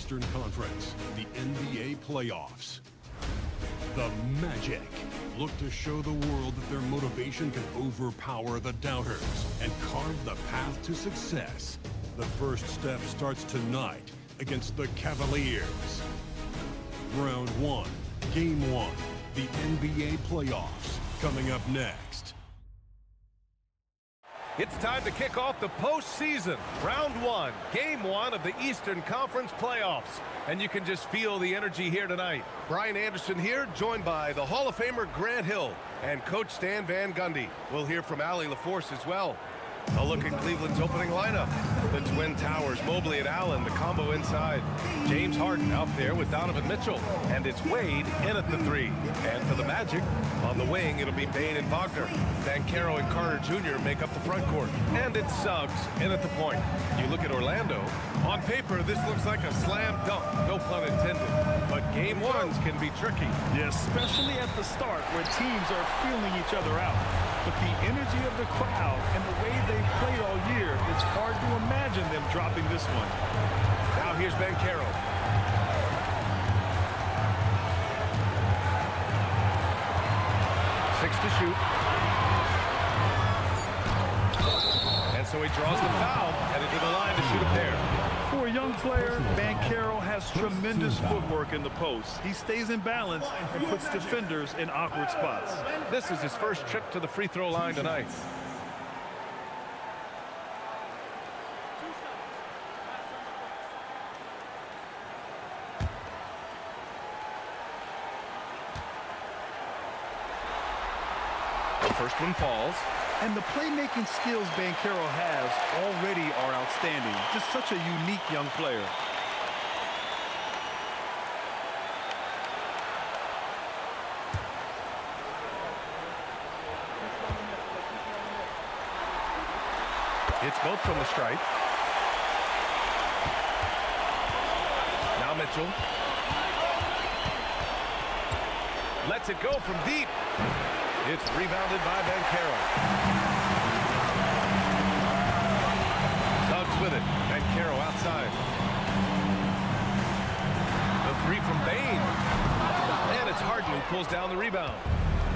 Eastern Conference, the NBA playoffs. The Magic look to show the world that their motivation can overpower the doubters and carve the path to success. The first step starts tonight against the Cavaliers. Round 1, Game 1, the NBA playoffs, coming up next. It's time to kick off the postseason. Round 1, Game 1 of the Eastern Conference playoffs. And you can just feel the energy here tonight. Brian Anderson here, joined by the Hall of Famer Grant Hill and Coach Stan Van Gundy. We'll hear from Allie LaForce as well. A look at Cleveland's opening lineup. The Twin Towers, Mobley and Allen, the combo inside. James Harden out there with Donovan Mitchell. And it's Wade in at the 3. And for the Magic, on the wing, it'll be Bane and Wagner. Banchero and Carter Jr. make up the front court. And it's Suggs in at the point. You look at Orlando. On paper, this looks like a slam dunk, no pun intended. But game 1s can be tricky. Yeah, especially at the start where teams are feeling each other out. But the energy of the crowd and the way they've played all year, it's hard to imagine them dropping this one. Now here's Banchero. 6 to shoot. And so he draws the foul, headed to the line to shoot a pair. For a young player, Banchero has tremendous footwork in the post. He stays in balance and puts defenders in awkward spots. This is his first trip to the free throw line tonight. The first one falls. And the playmaking skills Banchero has already are outstanding. Just such a unique young player. It's both from the stripe. Now Mitchell. Lets it go from deep. It's rebounded by Banchero. Suggs with it. Banchero outside. The 3 from Bane. And it's Harden who pulls down the rebound.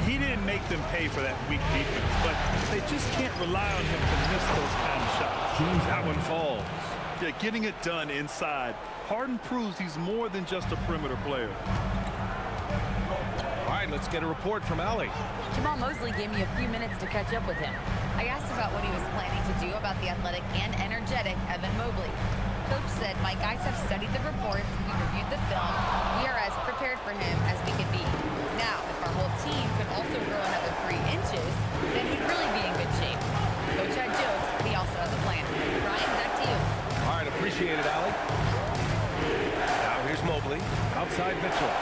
He didn't make them pay for that weak defense, but they just can't rely on him to miss those kind of shots. That one falls. Yeah, getting it done inside. Harden proves he's more than just a perimeter player. All right, let's get a report from Allie. Jamal Mosley gave me a few minutes to catch up with him. I asked about what he was planning to do about the athletic and energetic Evan Mobley. Coach said, "My guys have studied the reports, we reviewed the film. We are as prepared for him as we can be. Now, if our whole team could also grow another 3 inches, then we'd really be in good shape." Coach had jokes, but he also has a plan. Ryan, back to you. All right, appreciate it, Allie. Now here's Mobley. Outside Mitchell.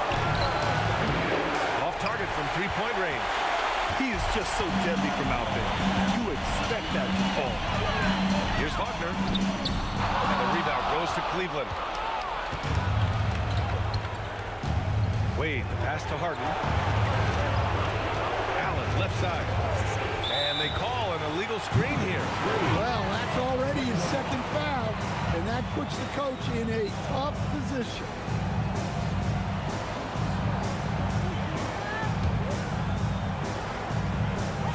Off target from three-point range. He is just so deadly from out there. You expect that to fall. Here's Wagner. And the rebound goes to Cleveland. Wade, the pass to Harden. Allen, left side. And they call an illegal screen here. Well, that's already his second foul, and that puts the coach in a tough position.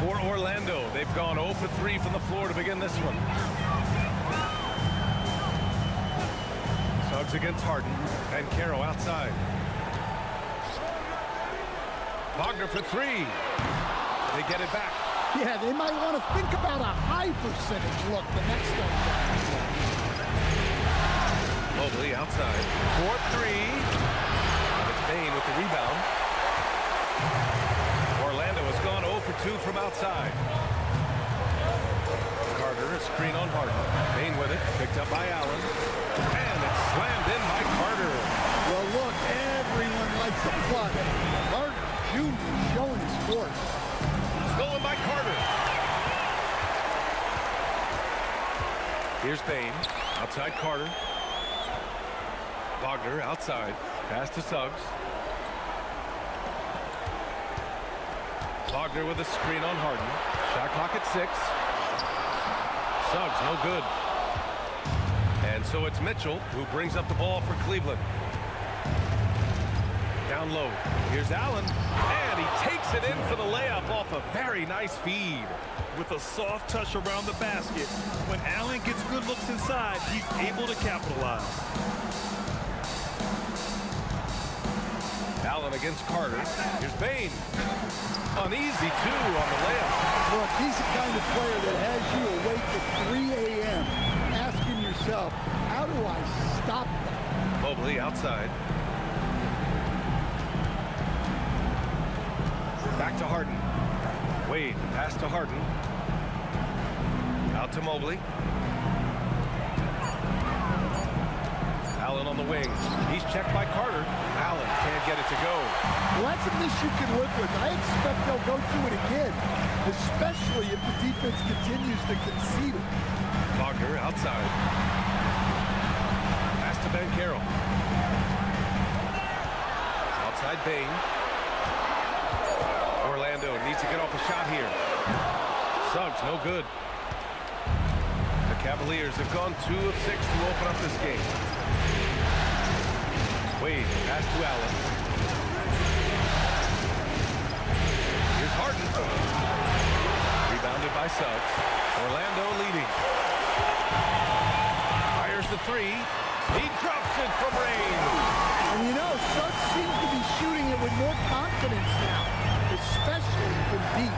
For Orlando, they've gone 0 for 3 from the floor to begin this one. Suggs against Harden. Banchero outside. Wagner for 3. They get it back. Yeah, they might want to think about a high percentage look the next time. Mobley outside. 4-3. And it's Bane with the rebound. Orlando has gone 0 for 2 from outside. Carter, a screen on Harden. Bane with it, picked up by Allen. And it's slammed in by Carter. Well, look, everyone likes the flood. Carter Jr. showing his force. Stolen by Carter. Here's Bane, outside Carter. Wagner outside, pass to Suggs. Wagner with a screen on Harden. Shot clock at 6. Suggs, no good. And And so it's Mitchell who brings up the ball for Cleveland. Down low. Here's Allen. And he takes it in for the layup off a very nice feed. With a soft touch around the basket, when Allen gets good looks inside, he's able to capitalize. Allen against Carter. Here's Bain. An easy two on the layup. Look, he's the kind of player that has you awake at 3 a.m. asking yourself, how do I stop that? Mobley outside. Back to Harden. Wade, pass to Harden. Out to Mobley. Allen on the wing. He's checked by Carter. Allen can't get it to go. Well, that's a miss you can live with. I expect they'll go through it again, especially if the defense continues to concede it. Wagner outside. Pass to Ben Carroll. Outside Bain. Orlando needs to get off a shot here. Suggs, no good. The Cavaliers have gone 2 of 6 to open up this game. Wade, pass to Allen. Here's Harden. Rebounded by Suggs. Orlando leading. Fires the three. He drops it from range. And you know, Suggs seems to be shooting it with more confidence now, especially from deep.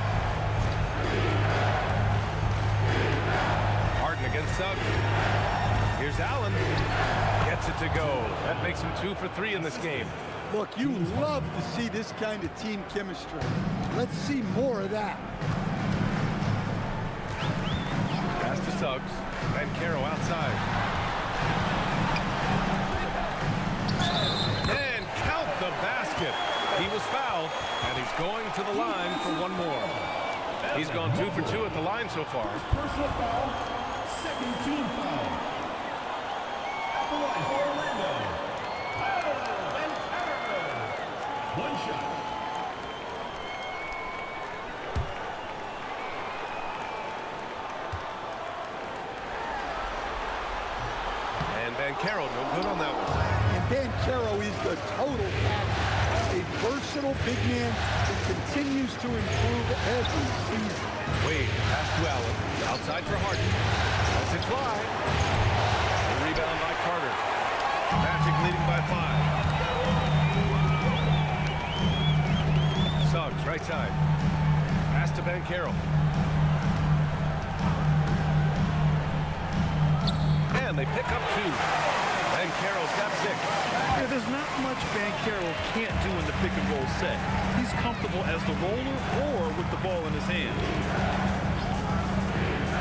Harden against Suggs. Here's Allen. Gets it to go. That makes him 2 for 3 in this game. Look, you love to see this kind of team chemistry. Let's see more of that. Pass to Suggs. Ben Carroll outside. And count the basket. He was fouled, and he's going to the line for one more. He's gone 2 for 2 at the line so far. Personal foul, second team foul. At the line for Orlando. One shot. And Ben Carroll, no good on that one. And Ben Carroll is the total package. A versatile big man who continues to improve every season. Wade, pass to Allen. Outside for Harden. Lets it fly. A rebound by Carter. Magic leading by 5. Suggs, right side. Pass to Ben Carroll. And they pick up 2. Ben Carroll's got 6. Yeah, there's not much Ben Carroll can't do in the pick and roll set. He's comfortable as the roller or with the ball in his hand.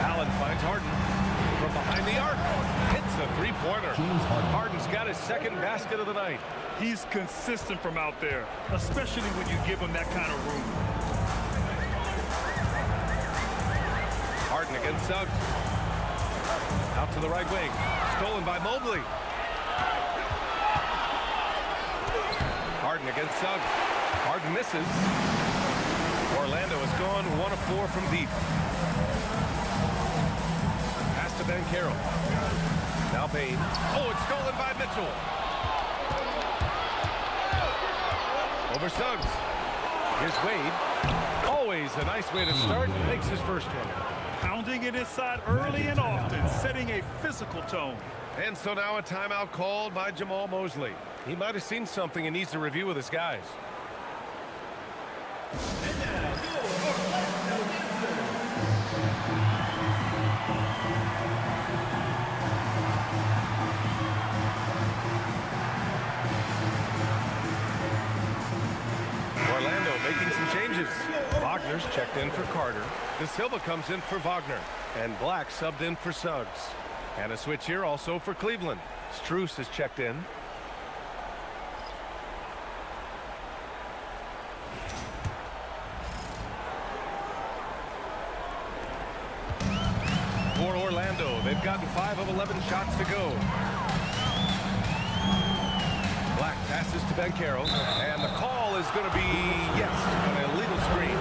Allen finds Harden from behind the arc. Hits a three-pointer. Harden's got his second basket of the night. He's consistent from out there, especially when you give him that kind of room. Harden against Suggs. Out to the right wing. Stolen by Mobley. Harden against Suggs. Harden misses. Orlando has gone 1 of 4 from deep. Pass to Ben Carroll. Now Bain. Oh, it's stolen by Mitchell. Over Suggs. Here's Wade. Always a nice way to start. Makes his first one. Pounding it inside early and often, setting a physical tone. And so now a timeout called by Jamal Mosley. He might have seen something and needs to review with his guys. Orlando making some changes. Wagner's checked in for Carter. De Silva comes in for Wagner. And Black subbed in for Suggs. And a switch here also for Cleveland. Strus is checked in. For Orlando, they've gotten 5 of 11 shots to go. Black passes to Ben Carroll, and the call is going to be, yes, an illegal screen.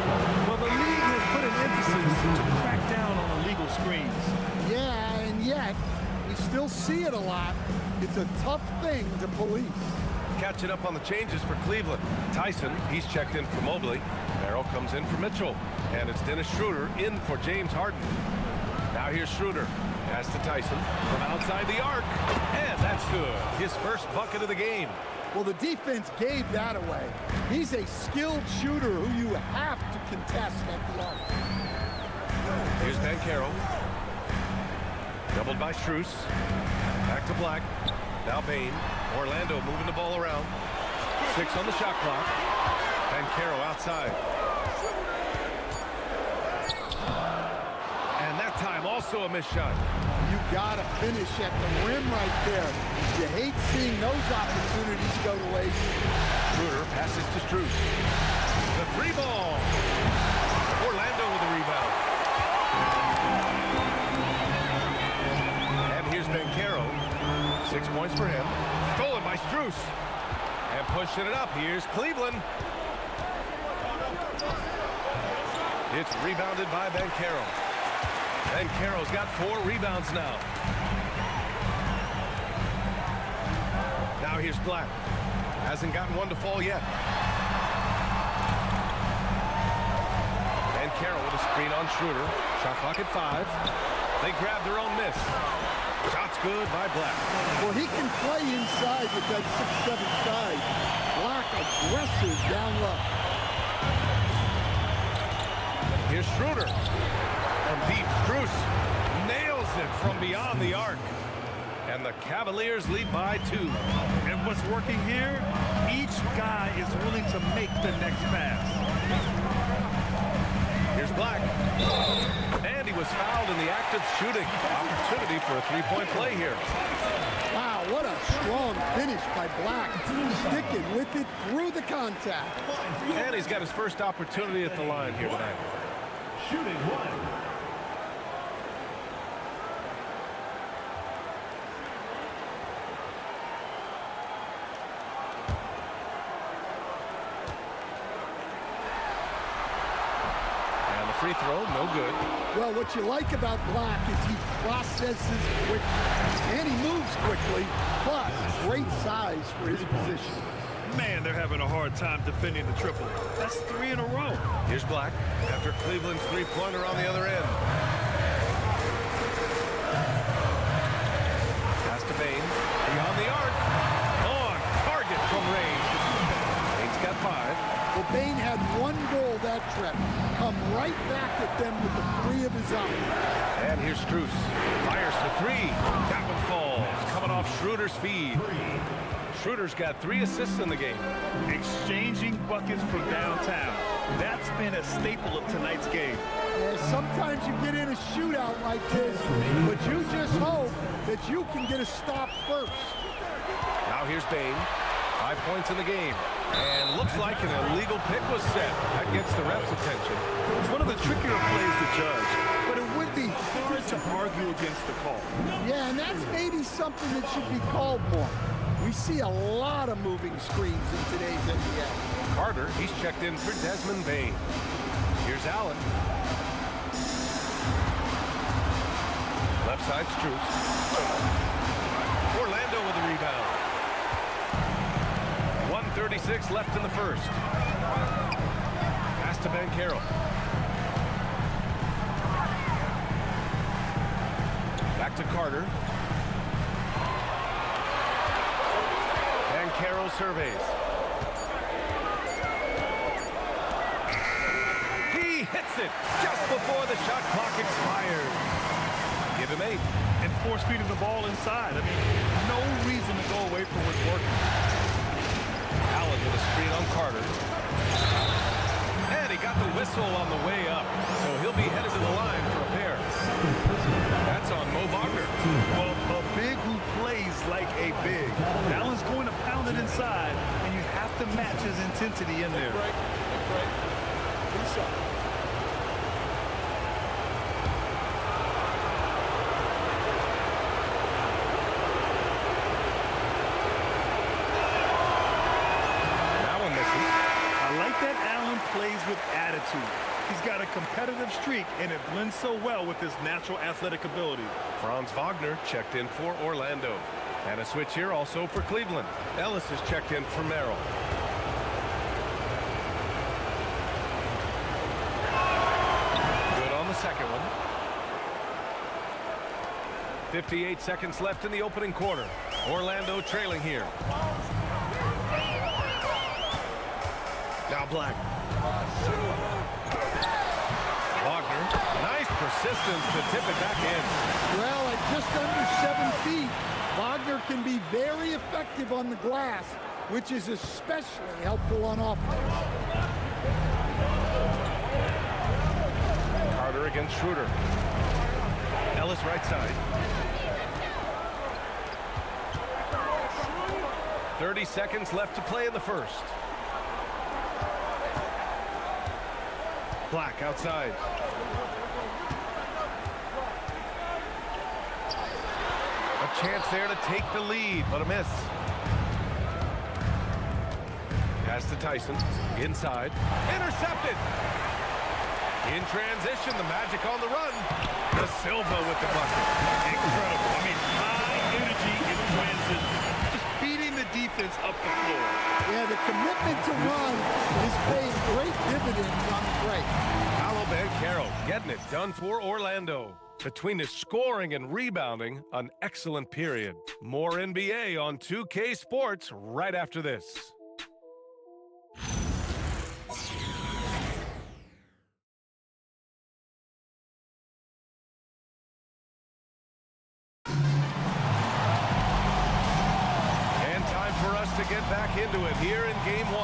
Well, the league has put an emphasis to crack down on illegal screens. Yeah, and yet we still see it a lot. It's a tough thing to police. Catching up on the changes for Cleveland. Tyson, he's checked in for Mobley. Merrill comes in for Mitchell. And it's Dennis Schroeder in for James Harden. Now here's Schroeder. Pass to Tyson from outside the arc. And that's good. His first bucket of the game. Well, the defense gave that away. He's a skilled shooter who you have to contest at the arc. Here's Banchero. Doubled by Strus. Back to Black. Now Bain. Orlando moving the ball around. 6 on the shot clock. Banchero outside. And that time also a missed shot. You got to finish at the rim right there. You hate seeing those opportunities go to waste. Schroeder passes to Strus. The free ball. Orlando with the rebound. And here's Banchero. 6 points for him. Stolen by Strus. And pushing it up. Here's Cleveland. It's rebounded by Banchero. Banchero's got 4 rebounds now. Now here's Black. Hasn't gotten one to fall yet. Banchero with a screen on Schroeder. Shot clock at 5. They grab their own miss. Shot's good by Black. Well, he can play inside with that 6'7" size. Black aggressive down low. Here's Schroeder. From deep, Strus nails it from beyond the arc. And the Cavaliers lead by 2. And what's working here, each guy is willing to make the next pass. Here's Black. And he was fouled in the act of shooting. Opportunity for a 3-point play here. Wow, what a strong finish by Black. Sticking with it through the contact. And he's got his first opportunity at the line here tonight. Shooting 1. Free throw, no good. Well, what you like about Black is he processes quickly, and he moves quickly, plus great size for his position. Man, they're having a hard time defending the triple. That's 3 in a row. Here's Black after Cleveland's 3-pointer on the other end. Pass to Bain. Beyond the arc. On target from range. Bain's got 5. Well, Bain had 1 goal that trip. Come right back at them with the 3 of his own. And here's Strus. Fires for 3. That one falls. Coming off Schroeder's feed. Schroeder's got 3 assists in the game. Exchanging buckets from downtown. That's been a staple of tonight's game. Yeah, sometimes you get in a shootout like this, but you just hope that you can get a stop first. Now here's Bain. 5 points in the game. And looks like an illegal pick was set. That gets the ref's attention. It's one of the trickier plays to judge, but it would be hard to argue against the call. Yeah, and that's maybe something that should be called more. We see a lot of moving screens in today's NBA. Carter, he's checked in for Desmond Bain. Here's Allen. Left side, Strus. Orlando with the rebound. 1:36 left in the first. Pass to Banchero. Back to Carter. Banchero surveys. He hits it just before the shot clock expires. Give him 8. And force feeding the ball inside. I mean, no reason to go away from what's working. Allen with a screen on Carter. And he got the whistle on the way up. So he'll be headed to the line for a pair. That's on Mo Wagner. Well, a big who plays like a big. Allen's going to pound it inside, and you have to match his intensity in there. Plays with attitude. He's got a competitive streak, and it blends so well with his natural athletic ability. Franz Wagner checked in for Orlando. And a switch here also for Cleveland. Ellis is checked in for Merrill. Good on the second one. 58 seconds left in the opening quarter. Orlando trailing here. Now Black. Wagner, nice persistence to tip it back in. Well, at just under 7 feet, Wagner can be very effective on the glass, which is especially helpful on offense. Carter against Schroeder. Ellis right side. 30 seconds left to play in the first. Black outside. A chance there to take the lead, but a miss. Pass to Tyson. Inside. Intercepted. In transition, the Magic on the run. Da Silva with the bucket. Incredible. I mean, high energy in transition. Just beating the defense up the floor. Yeah, the commitment to run is paying great dividends on the break. Paolo Banchero getting it done for Orlando. Between his scoring and rebounding, an excellent period. More NBA on 2K Sports right after this. And time for us to get back into it here in Game 1.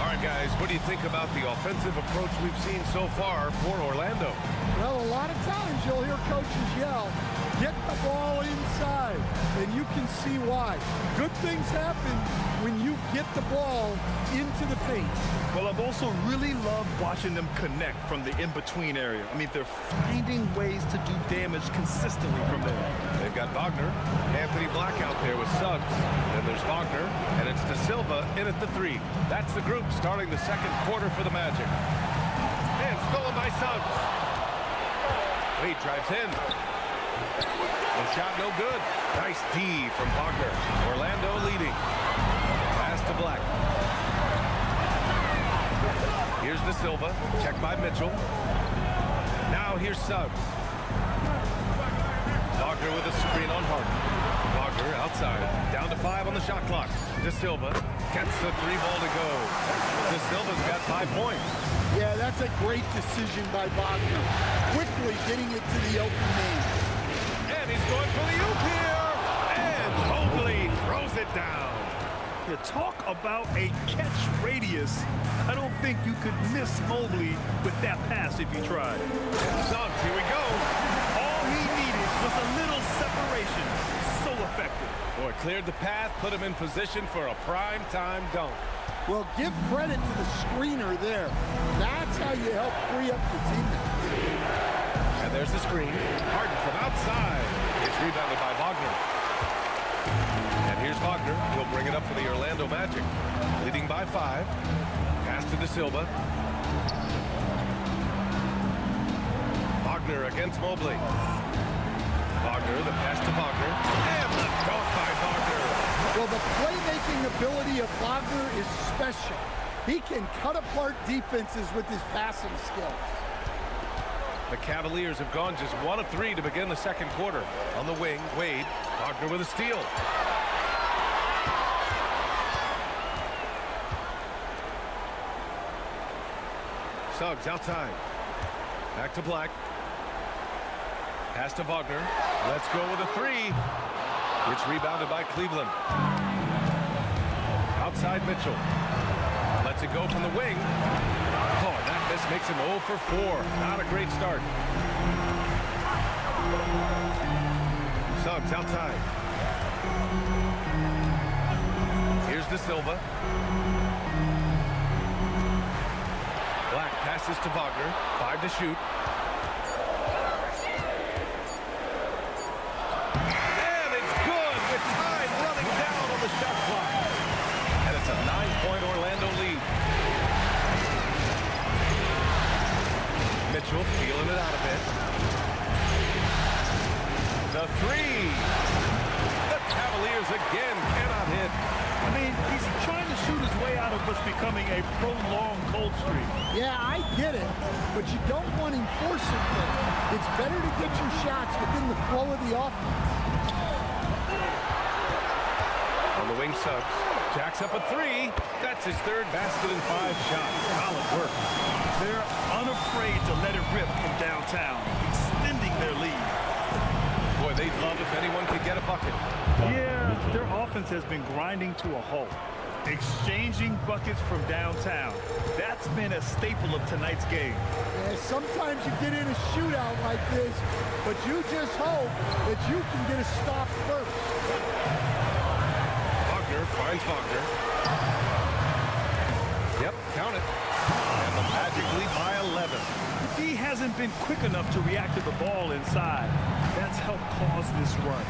All right, guys, what do you think about the offensive approach we've seen so far for Orlando? Well, a lot of times you'll hear coaches yell, get the ball inside, and you can see why. Good things happen when you get the ball into the paint. Well, I've also really loved watching them connect from the in-between area. I mean, they're finding ways to do damage consistently from there. They've got Wagner, Anthony Black out there with Suggs. Then there's Wagner, and it's Da Silva in at the 3. That's the group starting the second quarter for the Magic. And stolen by Suggs. Wade drives in. The shot no good. Nice D from Wagner. Orlando leading. Pass to Black. Here's Da Silva. Checked by Mitchell. Now here's Suggs. Wagner with a screen on Harden. Wagner outside. Down to 5 on the shot clock. Da Silva gets the 3 ball to go. Da Silva's got 5 points. Yeah, that's a great decision by Wagner. Quickly getting it to the open man. And he's going for the oop here. And Mobley throws it down. You talk about a catch radius. I don't think you could miss Mobley with that pass if you tried. Suggs, here we go. All he needed was a little separation. So effective. Boy, cleared the path, put him in position for a prime-time dunk. Well, give credit to the screener there. That's how you help free up your teammates. And there's the screen. Harden from outside. It's rebounded by Wagner. And here's Wagner. He'll bring it up for the Orlando Magic. Leading by 5. Pass to Da Silva. Wagner against Mobley. Wagner, the pass to Wagner. And the dunk by Wagner. Well, the playmaking ability of Wagner is special. He can cut apart defenses with his passing skills. The Cavaliers have gone just 1 of 3 to begin the second quarter. On the wing, Wade. Wagner with a steal. Suggs outside. Back to Black. Pass to Wagner. Let's go with a 3. It's rebounded by Cleveland. Outside Mitchell. Lets it go from the wing. Oh, that miss makes him 0 for 4. Not a great start. Suggs outside. Here's Da Silva. Black passes to Wagner. 5 to shoot. And it's good with time running down on the shot clock. And it's a 9-point Orlando lead. Mitchell feeling it out a bit. The three. The Cavaliers again cannot hit. I mean, he's trying to shoot his way out of what's becoming a prolonged cold streak. Yeah, I get it, but you don't want him forcing things. It's better to get your shots within the flow of the offense. On the wing, Suggs jacks up a three. That's his third basket in 5 shots. Solid work. They're unafraid to let it rip from downtown, extending their lead. Boy, they'd love if anyone could get a bucket. Yeah, their offense has been grinding to a halt, exchanging buckets from downtown. That's been a staple of tonight's game. Yeah, sometimes you get in a shootout like this, but you just hope that you can get a stop first. Wagner finds Wagner. Yep, count it. And the Magic lead by 11. D hasn't been quick enough to react to the ball inside. That's helped cause this run.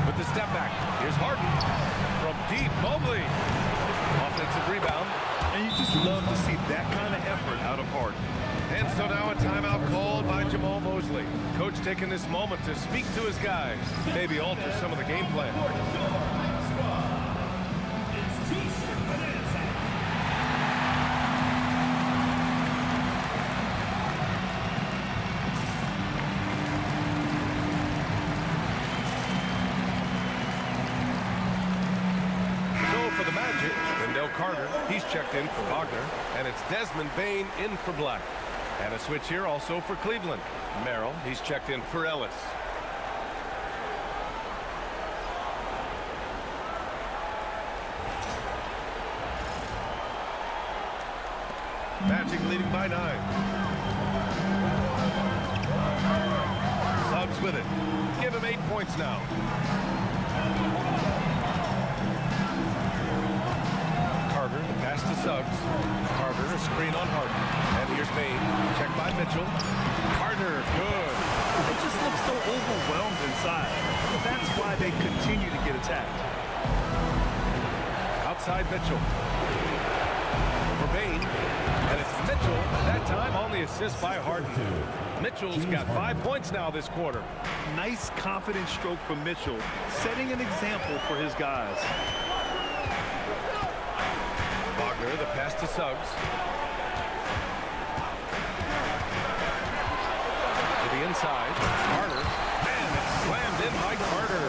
With the step back, here's Harden. From deep, Mobley. Offensive rebound. And you just love to see that kind of effort out of Harden. And so now a timeout called by Jamal Mosley. Coach taking this moment to speak to his guys. Maybe alter some of the game plan. For the Magic, Wendell Carter, he's checked in for Wagner, and it's Desmond Bane in for Black. And a switch here also for Cleveland. Merrill, he's checked in for Ellis. Magic leading by 9. Suggs with it. Give him 8 points now. Carter, the pass to Suggs. Carter, a screen on Harden. And here's Bane. Checked by Mitchell. Carter, good. It just looks so overwhelmed inside. That's why they continue to get attacked. Outside Mitchell. For Bane. And it's Mitchell, that time on the assist by Harden. Mitchell's got 5 points now this quarter. Nice, confident stroke from Mitchell, setting an example for his guys. Wagner, the pass to Suggs. To the inside. Carter. And it's slammed in by Carter.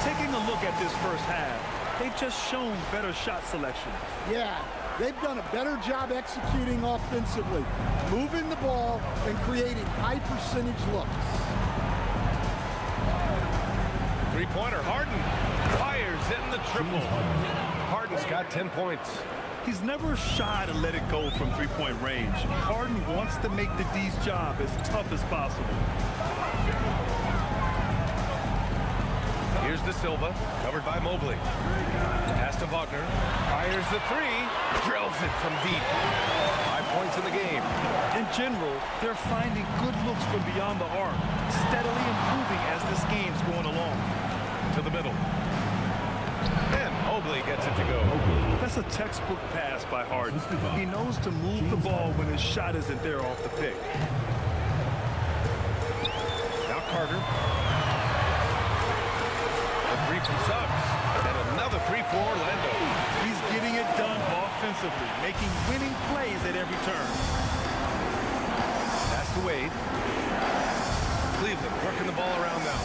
Taking a look at this first half, they've just shown better shot selection. Yeah, they've done a better job executing offensively, moving the ball and creating high percentage looks. Three-pointer, Harden fires in the triple. Harden's got 10 points. He's never shy to let it go from three-point range. Harden wants to make the D's job as tough as possible. Here's the Silva, covered by Mobley. Pass to Wagner, fires the three, drills it from deep. 5 points in the game. In general, they're finding good looks from beyond the arc, steadily improving as this game's going along. To the middle. And Mobley gets it to go. That's a textbook pass by Harden. He knows to move the ball when his shot isn't there off the pick. Now Carter. A three from Suggs. And another three for Orlando. He's getting it done offensively, making winning plays at every turn. Pass to Wade. Cleveland working the ball around now.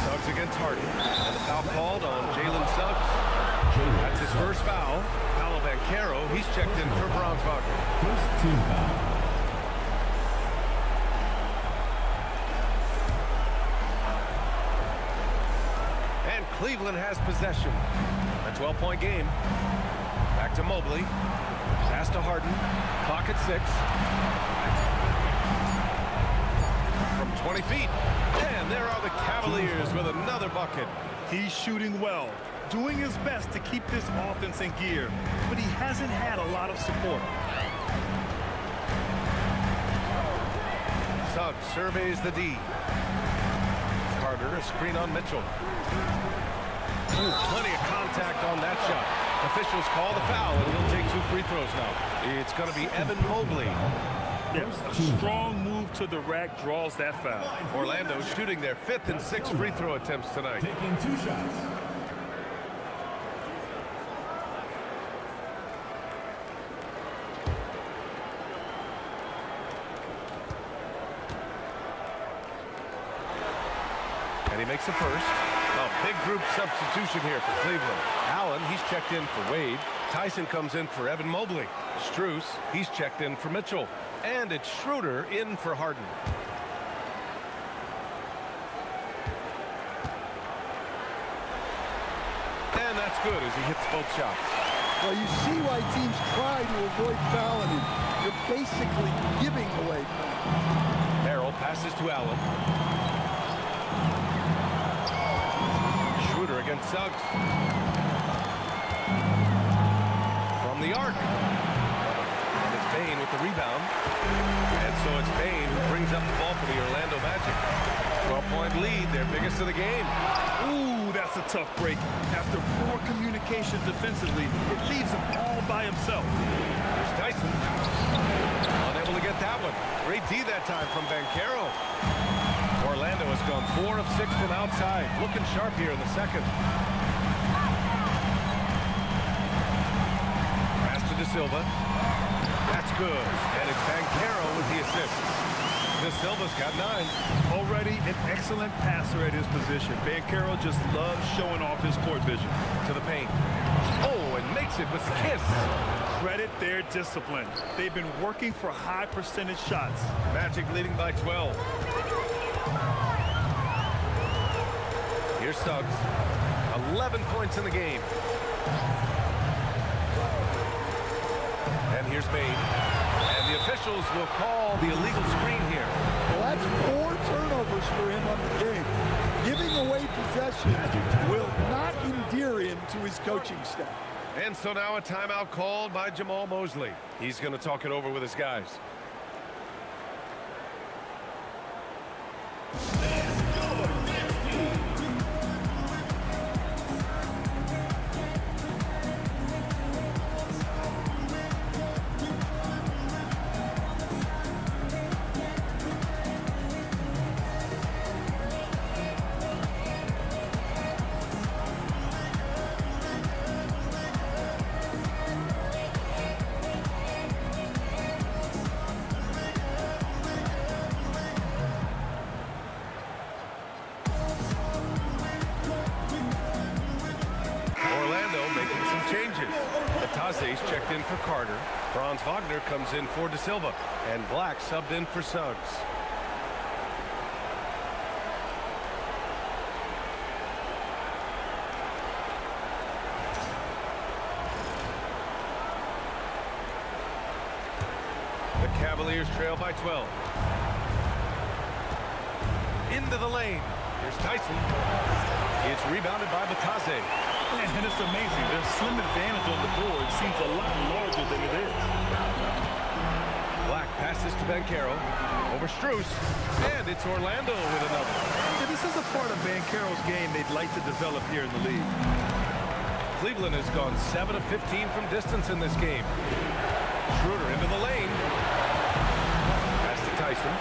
Suggs against Harden. And the foul called on Jalen Suggs. That's his first foul. Paolo Banchero, he's checked in for Franz Wagner. First team foul. And Cleveland has possession. A 12-point game. Back to Mobley. Pass to Harden. Clock at 6. From 20 feet. And there are the Cavaliers with another bucket. He's shooting well, doing his best to keep this offense in gear, but he hasn't had a lot of support. Suggs surveys the D. Carter, a screen on Mitchell. Ooh, plenty of contact on that shot. Officials call the foul, and he'll take 2 free throws now. It's going to be Evan Mobley. Yes, a strong move to the rack draws that foul. Orlando shooting their 5th and 6th free throw attempts tonight. Taking 2 shots. And he makes the first. A big group substitution here for Cleveland. Allen, he's checked in for Wade. Tyson comes in for Evan Mobley. Strus, he's checked in for Mitchell. And it's Schroeder in for Harden. And that's good as he hits both shots. Well, you see why teams try to avoid fouling him. You're basically giving away points. Merrill passes to Allen. Schroeder against Suggs. From the arc. And it's Bane with the rebound. And so it's Bane who brings up the ball for the Orlando Magic. 12-point lead, their biggest of the game. Ooh, that's a tough break. After poor communication defensively, it leaves him all by himself. Here's Tyson. Unable to get that one. Great D that time from Banchero. Orlando has gone 4 of 6 from outside. Looking sharp here in the second. Pass to De Silva. That's good. And it's Banchero with the assist. De Silva's got 9. Already an excellent passer at his position. Banchero just loves showing off his court vision. To the paint. Oh, and makes it with the kiss. Credit their discipline. They've been working for high percentage shots. Magic leading by 12. Here's Suggs. 11 points in the game. And here's Bane. And the officials will call the illegal screen here. Well, that's 4 turnovers for him on the game. Giving away possession will not endear him to his coaching staff. And so now a timeout called by Jamal Mosley. He's going to talk it over with his guys. Bataze's checked in for Carter. Franz Wagner comes in for De Silva. And Black subbed in for Suggs. The Cavaliers trail by 12. Into the lane. Here's Tyson. It's rebounded by Bataze. And it's amazing. Their slim advantage on the board seems a lot larger than it is. Black passes to Banchero. Over Strus. And it's Orlando with another. Yeah, this is a part of Banchero's game they'd like to develop here in the league. Cleveland has gone 7 of 15 from distance in this game. Schroeder into the lane. Pass to Tyson.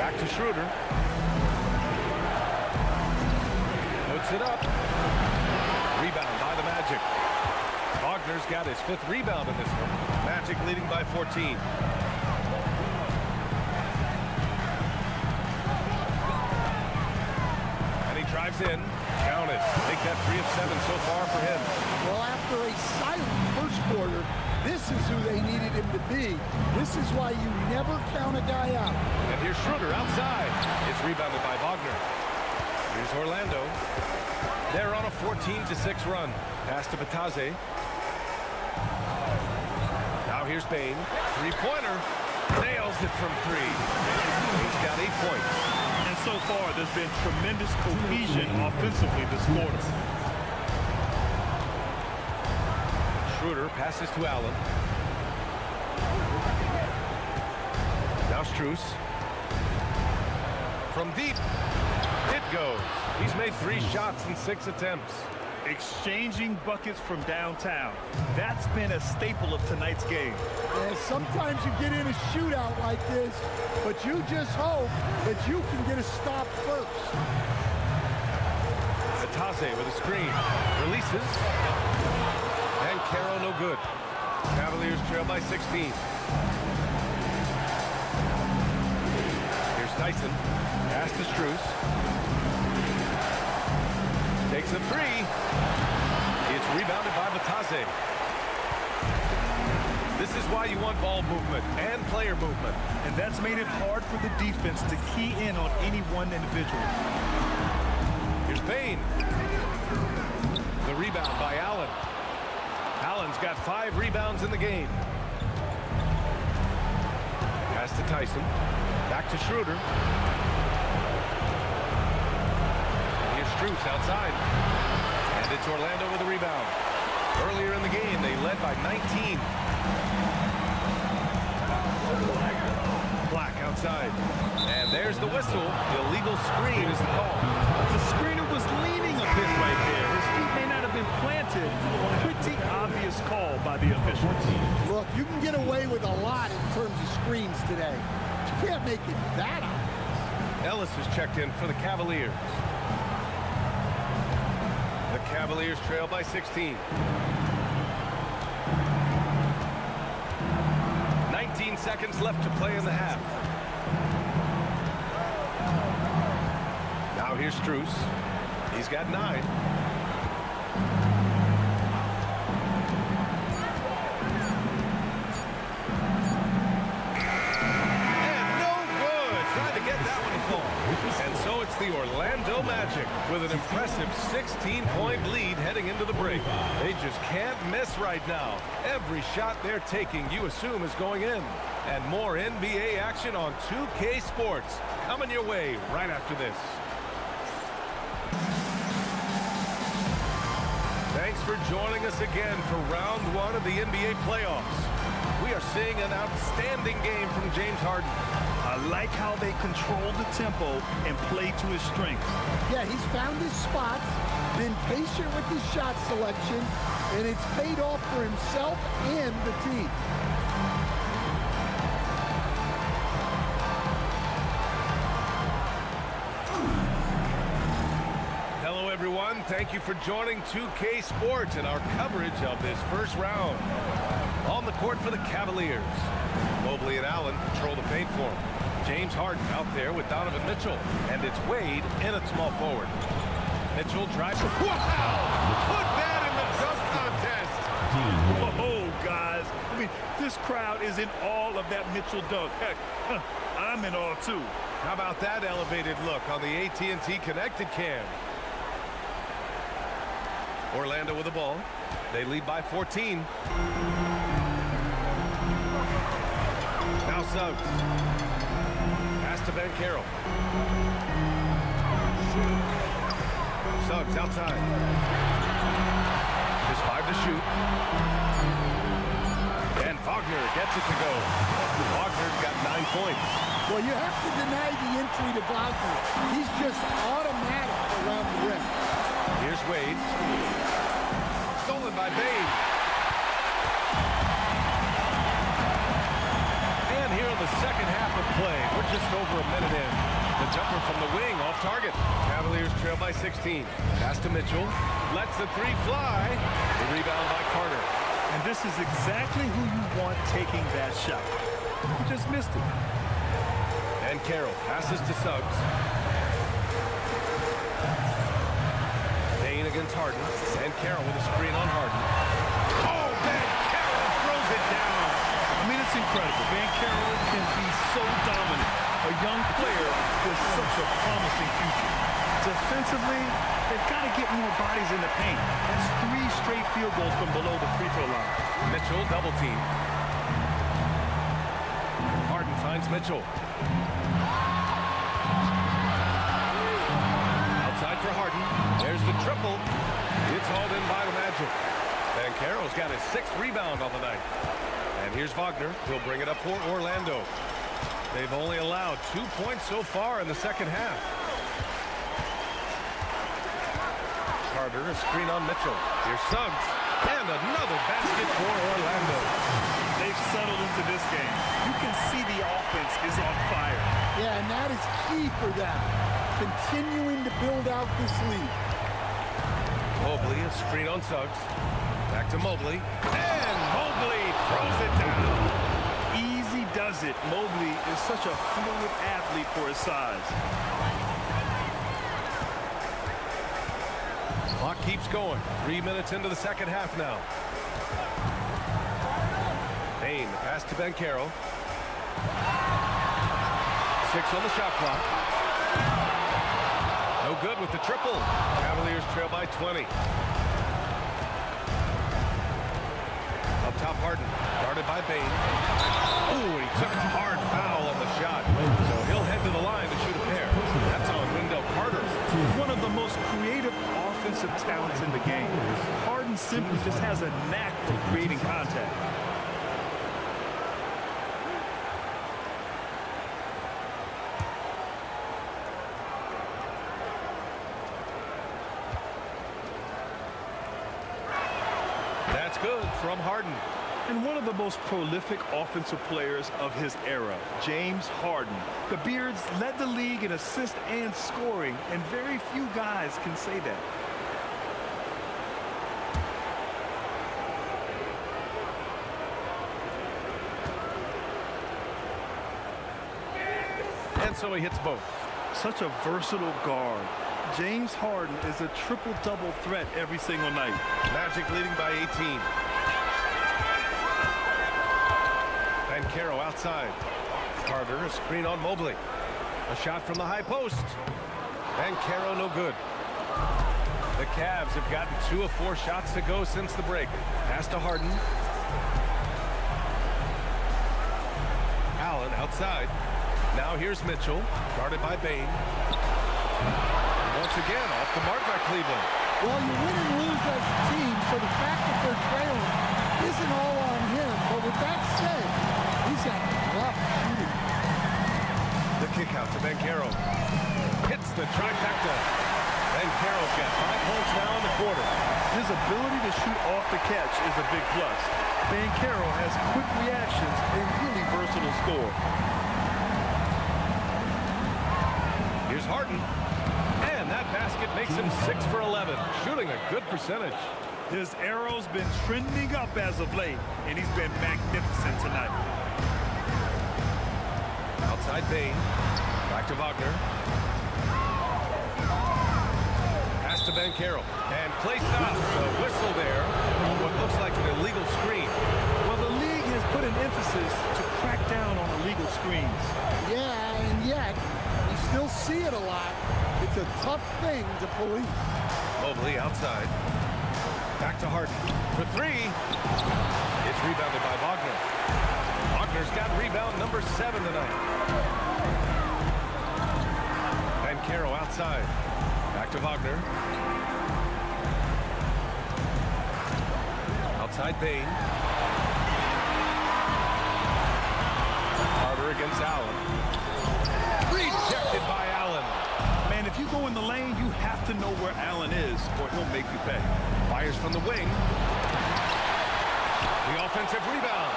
Back to Schroeder. Puts it up. Rebound by the Magic. Wagner's got his 5th rebound in this one. Magic leading by 14. And he drives in. Count it. Make that 3 of 7 so far for him. Well, after a silent first quarter, this is who they needed him to be. This is why you never count a guy out. And here's Schroeder outside. It's rebounded by Wagner. Here's Orlando. They're on a 14-6 run. Pass to Bataze. Now here's Bane. Three-pointer. Nails it from 3. He's got 8 points. And so far, there's been tremendous cohesion offensively this quarter. Schroeder passes to Allen. Now Strus. From deep. It goes. He's made 3 shots in 6 attempts. Exchanging buckets from downtown. That's been a staple of tonight's game. Yeah, sometimes you get in a shootout like this, but you just hope that you can get a stop first. Atase with a screen. Releases. And Carroll no good. Cavaliers trail by 16. Here's Tyson. Pass to Strus. Takes a three. It's rebounded by Batase. This is why you want ball movement and player movement. And that's made it hard for the defense to key in on any one individual. Here's Payne. The rebound by Allen. Allen's got 5 rebounds in the game. Pass to Tyson. Back to Schroeder. Strus outside. And it's Orlando with a rebound. Earlier in the game, they led by 19. Black outside. And there's the whistle. The illegal screen is the call. The screener was leaning a bit right there. His feet may not have been planted. Pretty obvious call by the officials. Look, you can get away with a lot in terms of screens today. But you can't make it that obvious. Ellis is checked in for the Cavaliers. The Cavaliers trail by 16. 19 seconds left to play in the half. Now here's Strus. He's got 9. And no good. Tried to get that one to fall. And so it's the Orlando Magic with an impressive 16-point lead heading into the break. They just can't miss right now. Every shot they're taking, you assume, is going in. And more NBA action on 2K Sports coming your way right after this. Thanks for joining us again for round 1 of the NBA playoffs. We are seeing an outstanding game from James Harden. I like how they control the tempo and play to his strengths. Yeah, he's found his spots, been patient with his shot selection, and it's paid off for himself and the team. Hello, everyone. Thank you for joining 2K Sports and our coverage of this first round. On the court for the Cavaliers, Mobley and Allen control the paint for him. James Harden out there with Donovan Mitchell, and it's Wade in at small forward. Mitchell drives. Wow! Put that in the dunk contest! Whoa, guys. I mean, this crowd is in awe of that Mitchell dunk. Heck, I'm in awe, too. How about that elevated look on the AT&T connected cam? Orlando with the ball. They lead by 14. Now Suggs. Pass to Ben Carroll. Suggs outside. Just 5 to shoot. And Wagner gets it to go. Wagner's got 9 points. Well, you have to deny the entry to Wagner. He's just automatic around the rim. Here's Wade. Stolen by Bane. And here in the second half of play, we're just over a minute in. The jumper from the wing off target. Cavaliers trail by 16. Pass to Mitchell. Lets the 3 fly. The rebound by Carter. And this is exactly who you want taking that shot. You just missed it. And Carroll passes to Suggs. Payne against Harden. And Carroll with a screen on Harden. Oh, Ben Carroll throws it down. I mean, it's incredible. Van Carroll can be so dominant. A young player with such a promising future. Defensively, they've got to get more bodies in the paint. That's 3 straight field goals from below the free throw line. Mitchell double team. Harden finds Mitchell. Outside for Harden. There's the triple. It's hauled in by the Magic. And Carroll's got his 6th rebound on the night. And here's Wagner. He'll bring it up for Orlando. They've only allowed 2 points so far in the second half. Carter, a screen on Mitchell. Here's Suggs. And another basket for Orlando. They've settled into this game. You can see the offense is on fire. Yeah, and that is key for them, continuing to build out this lead. Mobley, a screen on Suggs. Back to Mobley. And Mobley throws it down. Easy does it. Mobley is such a fluid athlete for his size. Clock keeps going. 3 minutes into the second half now. Bain, the pass to Banchero. 6 on the shot clock. No good with the triple. Cavaliers trail by 20. Up top, Harden. Guarded by Bain. Oh, he took a hard foul on the shot. So he'll head to the line to shoot a pair. That's on Wendell Carter. One of the most creative offensive talents in the game. Harden simply just has a knack for creating contact. That's good from Harden. And one of the most prolific offensive players of his era, James Harden. The Beards led the league in assists and scoring, and very few guys can say that. And so he hits both. Such a versatile guard. James Harden is a triple-double threat every single night. Magic leading by 18. Banchero outside. Carter, a screen on Mobley. A shot from the high post. Banchero no good. The Cavs have gotten 2 of 4 shots to go since the break. Pass to Harden. Allen outside. Now here's Mitchell, guarded by Bain. Once again, off the mark by Cleveland. Well, you win and lose as a team, so the fact that they're trailing isn't all on him. But with that said, he's got rough shooting. The kick out to Banchero. Hits the trifecta. Banchero's got 5 points now in the quarter. His ability to shoot off the catch is a big plus. Banchero has quick reactions, a really versatile scorer. Here's Harden. And that basket makes him 6 for 11, shooting a good percentage. His arrow's been trending up as of late, and he's been magnificent tonight. Outside Bain. Back to Wagner. Pass to Banchero. And play stops. A whistle there on what looks like an illegal screen. Well, the league has put an emphasis to crack down on illegal screens. Yeah, and yet, you still see it a lot. It's a tough thing to police. Mobley outside. Back to Harden for 3. It's rebounded by Wagner. Wagner's got rebound number 7 tonight. Banchero outside. Back to Wagner. Outside Bain. Carter against Allen. Rejected by Allen. Man, if you go in the lane, you have to know where Allen is, or he'll make you pay. Fires from the wing. The offensive rebound.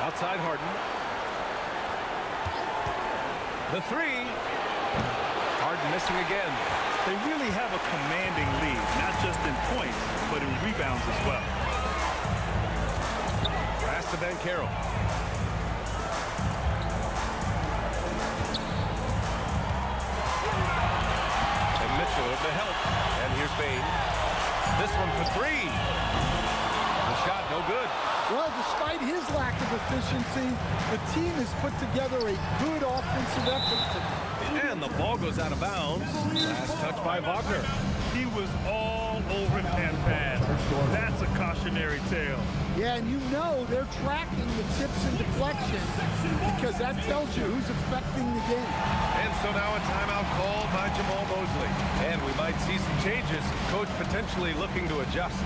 Outside Harden. The 3. Harden missing again. They really have a commanding lead, not just in points, but in rebounds as well. Pass to Banchero. And Mitchell with the help. And here's Bain. This one for 3. The shot no good. Well, despite his lack of efficiency, the team has put together a good offensive effort tonight. And the ball goes out of bounds. Last touch by Wagner. He was all over that pass. That's a cautionary tale. Yeah, and you know they're tracking the tips and deflections because that tells you who's affecting the game. And so now a timeout called by Jamal Mosley. And we might see some changes. Coach potentially looking to adjust.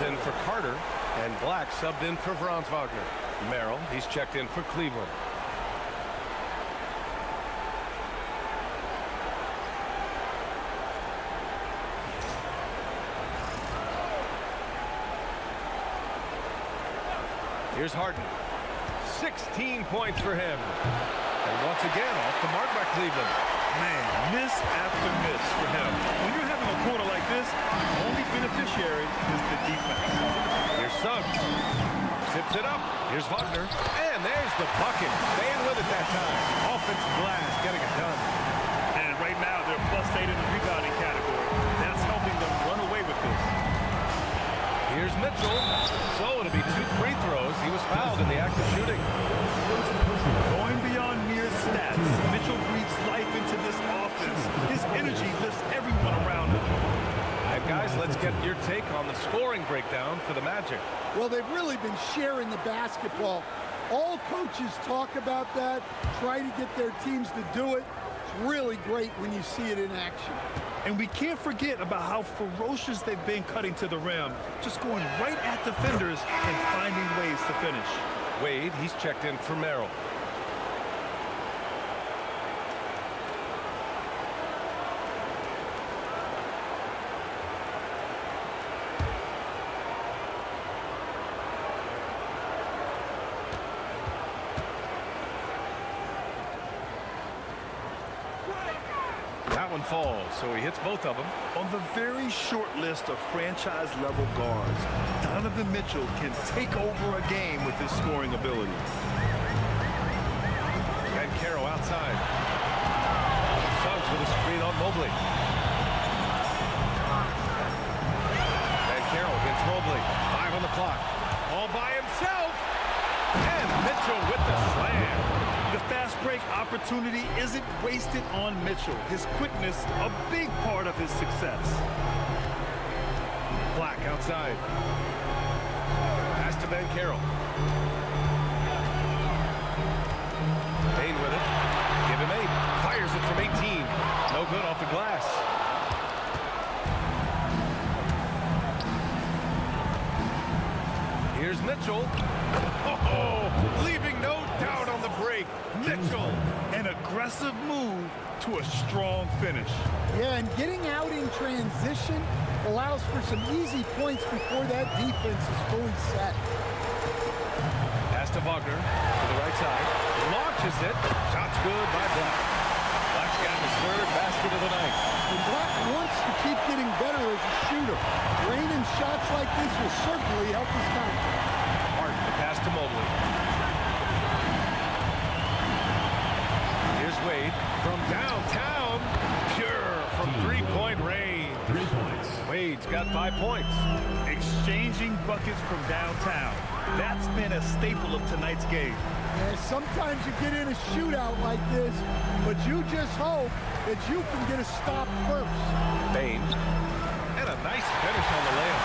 in for Carter, and Black subbed in for Franz Wagner. Merrill, he's checked in for Cleveland. Here's Harden. 16 points for him. And once again, off the mark by Cleveland. Man, miss after miss for him. When you're having a quarter like this, the only beneficiary is the defense. Here's Suggs. Tips it up. Here's Wagner. And there's the bucket. Staying with it that time. Offensive glass, getting it done. And right now, they're +8 in the rebounding category. That's helping them run away with this. Here's Mitchell. So it'll be 2 free throws. He was fouled in the act of shooting. Going beyond mere stats, Mitchell breathes life into this offense. His energy lifts everyone around him. And guys, let's get your take on the scoring breakdown for the Magic. Well, they've really been sharing the basketball. All coaches talk about that, try to get their teams to do it. It's really great when you see it in action. And we can't forget about how ferocious they've been cutting to the rim, just going right at defenders and finding ways to finish. Wade, he's checked in for Merrill. That one falls, so he hits both of them. On the very short list of franchise-level guards, Donovan Mitchell can take over a game with his scoring ability. And Carroll outside. Suggs with a screen on Mobley. And Carroll against Mobley. 5 on the clock. All by himself. And Mitchell with the slam. The fast break opportunity isn't wasted on Mitchell. His quickness, a big part of his success. Black outside. Pass to Ben Carroll. Payne with it. Give him 8. Fires it from 18. No good off the glass. Here's Mitchell. Oh, leaving no doubt on the break. Mitchell. An aggressive move to a strong finish. Yeah, and getting out in transition allows for some easy points before that defense is fully set. Pass to Wagner to the right side. Launches it. Shot's good by Black. Black's got his 3rd basket of the night. And Black wants to keep getting better as a shooter. Raining shots like this will certainly help his confidence. Harden, the pass to Mobley. Here's Wade from downtown. Pure from 3-point range. 3 points. Wade's got 5 points. Exchanging buckets from downtown. That's been a staple of tonight's game. Yeah, sometimes you get in a shootout like this, but you just hope that you can get a stop first. Bain. And a nice finish on the layup.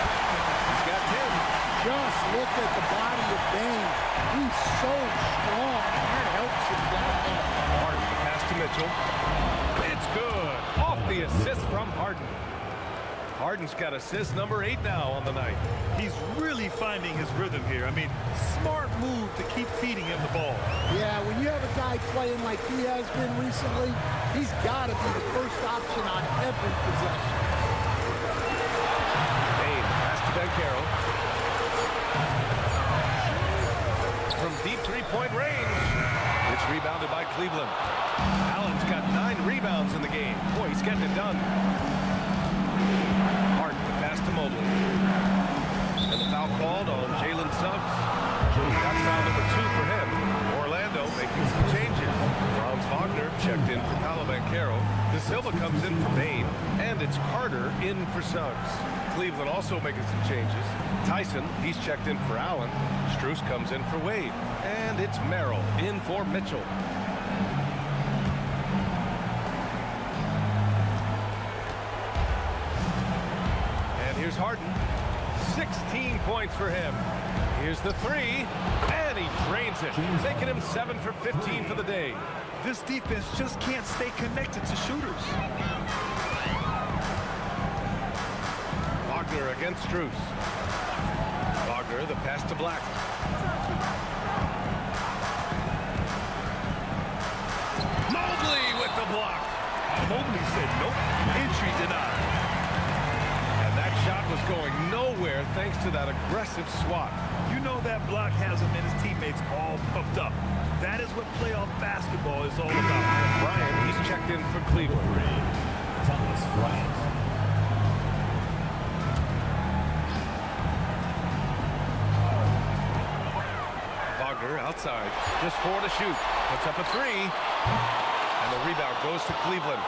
He's got 10. Just look at the body of Bain. He's so strong. That helps him down there. Harden, the pass to Mitchell. It's good. Off the assist from Harden. Harden's got assist number 8 now on the night. He's really finding his rhythm here. I mean, smart move to keep feeding him the ball. Yeah, when you have a guy playing like he has been recently, he's got to be the first option on every possession. Bain, pass to Ben Carroll. From deep 3-point range. It's rebounded by Cleveland. Allen's got 9 rebounds in the game. Boy, he's getting it done. Harden, the pass to Mobley. And the foul called on Jalen Suggs. That's foul number 2 for him. Orlando making some changes. Franz Wagner checked in for Paolo Banchero. De Silva comes in for Bain. And it's Carter in for Suggs. Cleveland also making some changes. Tyson, he's checked in for Allen. Strus comes in for Wade. And it's Merrill in for Mitchell. And here's Harden. 16 points for him. Here's the 3. And he drains it. Making him 7 for 15 for the day. This defense just can't stay connected to shooters. Wagner against Strus. Wagner, the pass to Black. Mobley with the block. Mobley said nope, entry denied. And that shot was going nowhere thanks to that aggressive swat. You know that block has him and his teammates all pumped up. That is what playoff basketball is all about. Bryant, he's checked in for Cleveland. Thomas Bryant. Wagner outside, just 4 to shoot. Puts up a 3. And the rebound goes to Cleveland.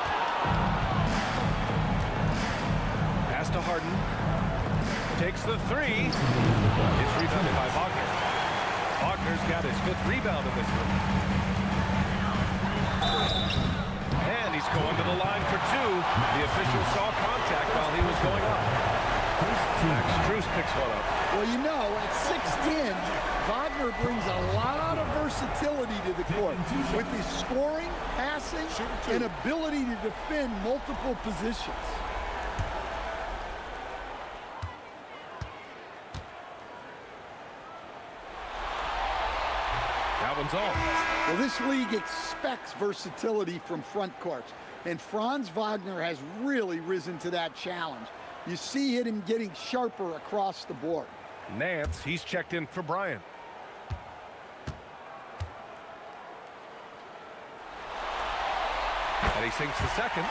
Pass to Harden. Takes the 3. It's rebounded by Wagner. Wagner's got his 5th rebound in this one. And he's going to the line for 2. The official saw contact while he was going up. Max Strus picks one up. Well, you know, at 6'10", Wagner brings a lot of versatility to the court with his scoring, passing, and ability to defend multiple positions. That one's off. Well, this league expects versatility from front courts, and Franz Wagner has really risen to that challenge. You see him getting sharper across the board. Nance, he's checked in for Bryant. And he sinks the second.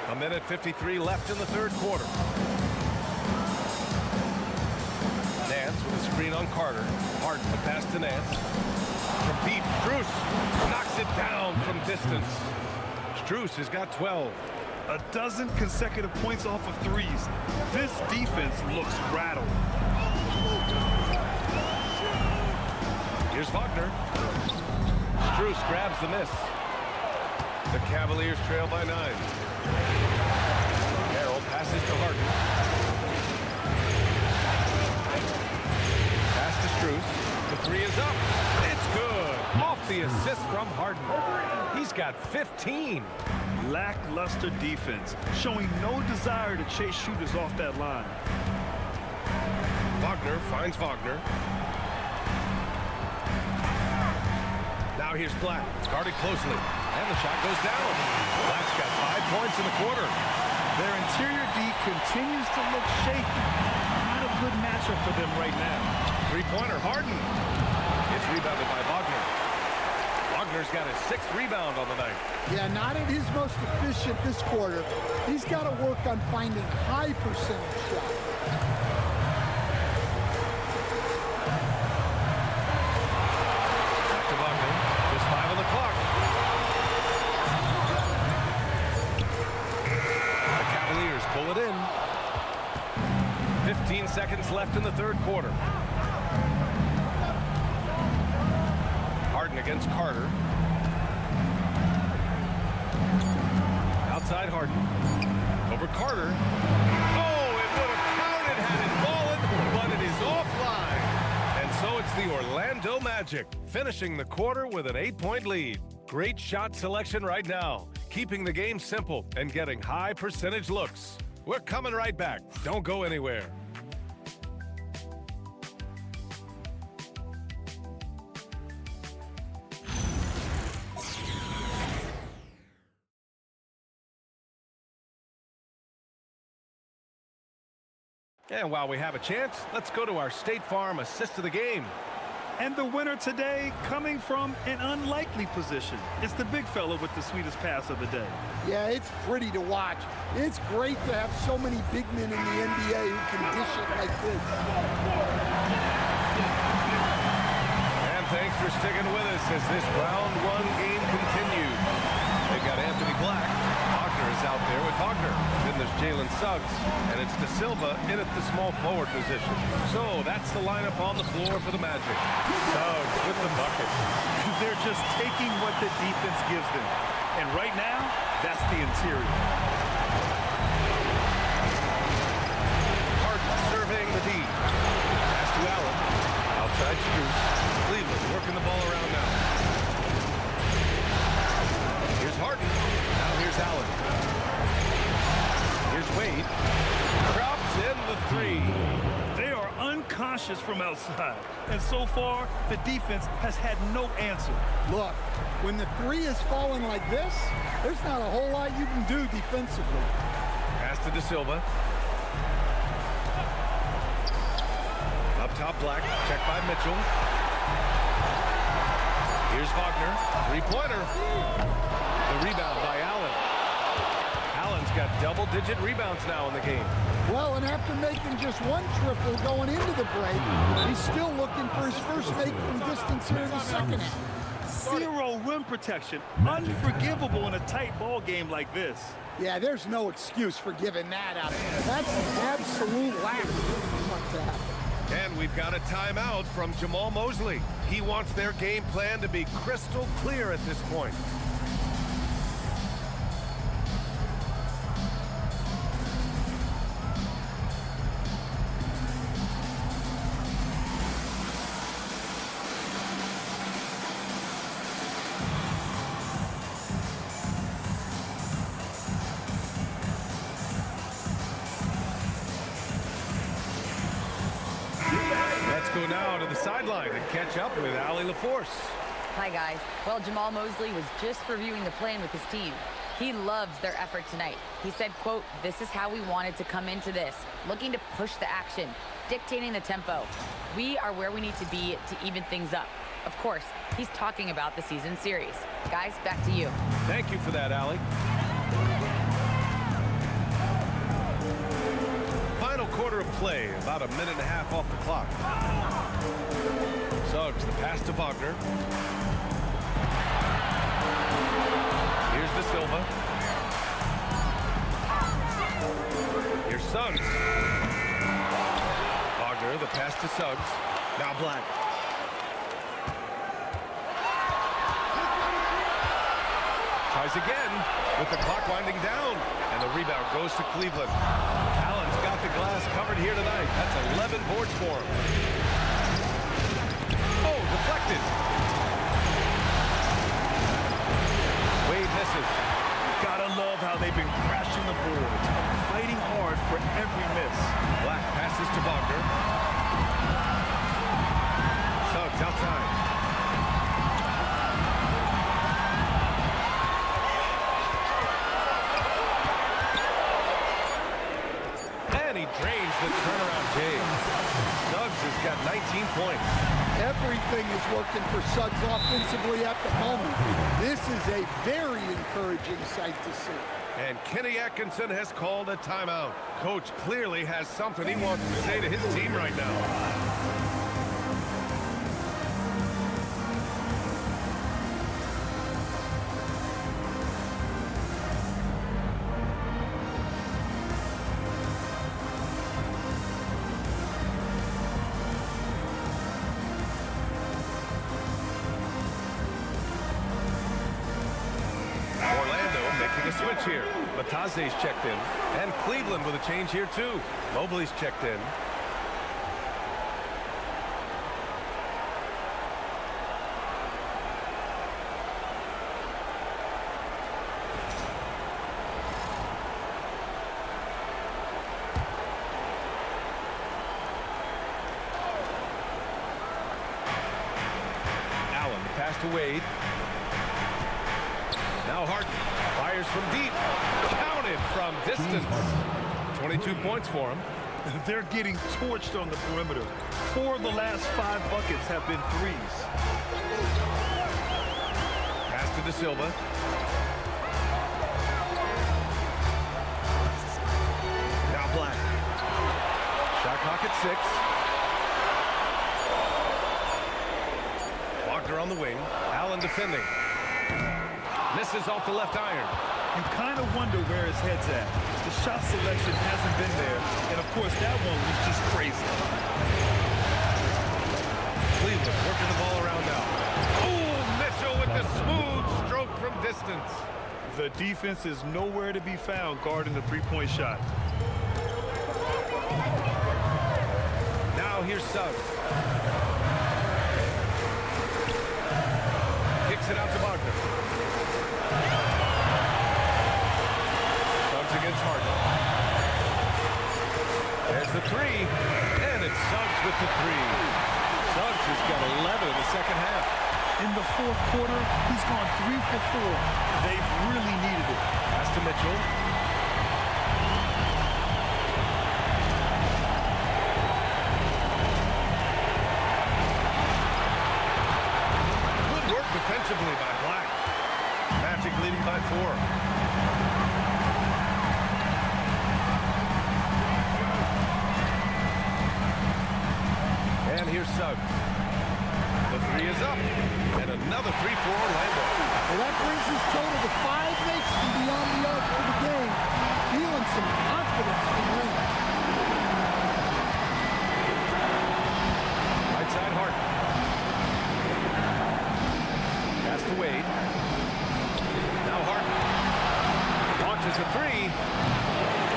1:53 left in the 3rd quarter. Nance with a screen on Carter. Harden, the pass to Nance. From deep, Strus knocks it down from distance. Strus has got 12. A dozen consecutive points off of 3s. This defense looks rattled. Here's Wagner. Strus grabs the miss. The Cavaliers trail by 9. Harrell passes to Harden. Pass to Strus. The 3 is up. It's good. Off the assist from Harden. He's got 15. Lackluster defense, showing no desire to chase shooters off that line. Wagner finds Wagner. Now here's Black, guarded closely, and the shot goes down. Black's got 5 points in the quarter. Their interior D continues to look shaky. Not a good matchup for them right now. 3-pointer, Harden. It's rebounded by Wagner. Wagner's got his 6th rebound on the night. Yeah, not at his most efficient this quarter. He's got to work on finding high percentage shots. Back to Wagner. Just 5 on the clock. The Cavaliers pull it in. 15 seconds left in the 3rd quarter. Harden against Carter. Outside Harden. Over Carter. Oh, it would have counted had it fallen, but it is offline. And so it's the Orlando Magic, finishing the quarter with an 8-point lead. Great shot selection right now, keeping the game simple and getting high percentage looks. We're coming right back. Don't go anywhere. And while we have a chance, let's go to our State Farm assist of the game. And the winner today coming from an unlikely position. It's the big fella with the sweetest pass of the day. Yeah, it's pretty to watch. It's great to have so many big men in the NBA who can dish it like this. And thanks for sticking with us as this round 1 game continues. They've got Anthony Black. Wagner is out there with Wagner. Then there's Jalen Suggs. And it's De Silva in at the small forward position. So that's the lineup on the floor for the Magic. Suggs with the bucket. They're just taking what the defense gives them. And right now, that's the interior. Harden surveying the D. Pass to Allen. Outside Strus. Cleveland working the ball around now. Here's Harden. Now here's Allen. Here's Wade. Crowd from outside. And so far, the defense has had no answer. Look, when the three is falling like this, there's not a whole lot you can do defensively. Pass to De Silva. Up top, Black. Checked by Mitchell. Here's Wagner. Three-pointer. The rebound by Allen. Allen's got double-digit rebounds now in the game. Well, and after making just one triple going into the break, he's still looking for his first make from distance here in the second half. Zero rim protection. Unforgivable in a tight ball game like this. Yeah, there's no excuse for giving that up. That's an absolute lack of to happen. And we've got a timeout from Jamal Mosley. He wants their game plan to be crystal clear at this point. Let's go now to the sideline and catch up with Allie LaForce. Hi, guys. Well, Jamal Mosley was just reviewing the plan with his team. He loves their effort tonight. He said, quote, "This is how we wanted to come into this, looking to push the action, dictating the tempo. We are where we need to be to even things up." Of course, he's talking about the season series. Guys, back to you. Thank you for that, Allie. Final quarter of play, about a minute and a half off the clock. Suggs, the pass to Wagner. Here's De Silva. Here's Suggs. Wagner, the pass to Suggs. Now Black. Tries again with the clock winding down. And the rebound goes to Cleveland. Allen's got the glass covered here tonight. That's 11 boards for him. Oh, deflected. Wade misses. Gotta love how they've been crashing the boards, fighting hard for every miss. Black passes to Wagner. Suggs outside. And he drains the turnaround James. Suggs has got 19 points. Everything is working for Suggs offensively at the moment. This is a very encouraging sight to see. And Kenny Atkinson has called a timeout. Coach clearly has something he wants to say to his team right now. Switch here. Bataze's checked in. And Cleveland with a change here, too. Mobley's checked in. Allen, the pass to Wade. Now Harden fires from deep. Counted from distance. 22 points for him. They're getting torched on the perimeter. 4 of the last 5 buckets have been threes. Pass to De Silva. Now Black. Shot clock at 6. Wagner on the wing. Allen defending. Misses off the left iron. You kind of wonder where his head's at. The shot selection hasn't been there. And, of course, that one was just crazy. Cleveland working the ball around now. Oh, Mitchell with the smooth stroke from distance. The defense is nowhere to be found guarding the three-point shot. Now here's Suggs. Kicks it out to Wagner. Suggs against Harden. There's the three, and it's Suggs Suggs with the three. Suggs has got 11 in the second half. In the fourth quarter, he's gone 3 for 4. They've really needed it. Pass to Mitchell. Good work defensively by Black. Magic leading by 4. And here's Suggs. The three is up. And another three for Orlando. Well, that brings his total to 5 makes from beyond the arc for the game. Feeling some confidence from him. Right side Harden. Pass to Wade. Now Harden. Launches a three.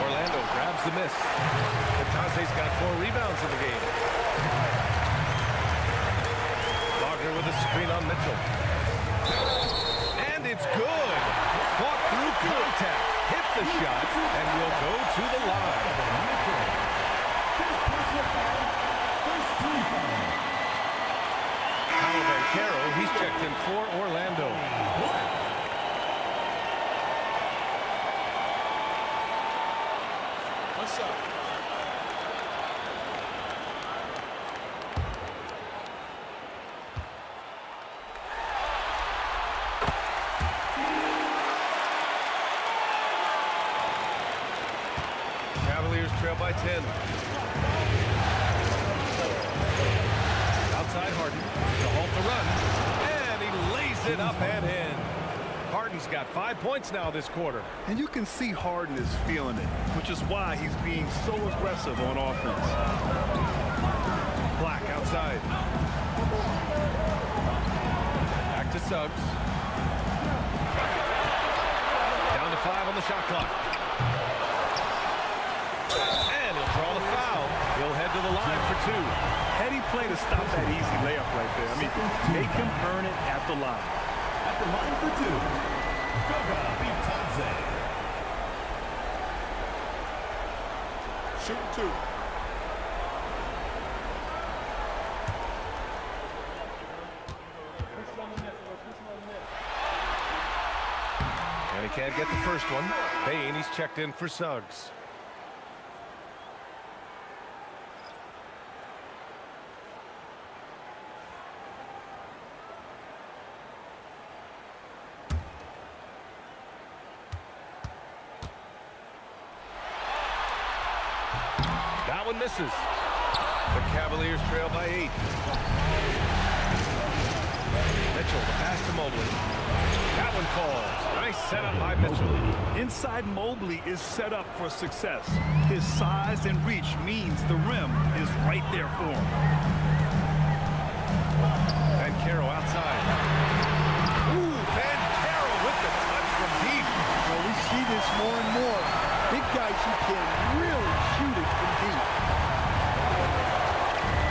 Orlando grabs the miss. Katase's got 4 rebounds in the game. Wagner with a screen on Mitchell. And it's good. Fought through contact. Hit the shot and will go to the line. Paolo Banchero, he's checked in for Orlando. What's up? Cavaliers trail by 10. Outside Harden to halt the run. And he lays it up and in. Harden's got 5 points now this quarter. And you can see Harden is feeling it, which is why he's being so aggressive on offense. Black outside. Back to Suggs. Down to 5 on the shot clock. And he'll draw the foul. He'll head to the line for 2. Heady play to stop that easy layup right there. I mean, make him earn it at the line. At the line for 2, Cavaliers. Shoot 2. And he can't get the first one. Bain, he's checked in for Suggs. That one misses. The Cavaliers trail by 8. Mitchell, the pass to Mobley. That one falls. Nice setup by Mitchell. Inside Mobley is set up for success. His size and reach means the rim is right there for him. Banchero outside. Ooh, Banchero with the touch from deep. Well, we see this more and more. Big guys who can really shoot it from deep.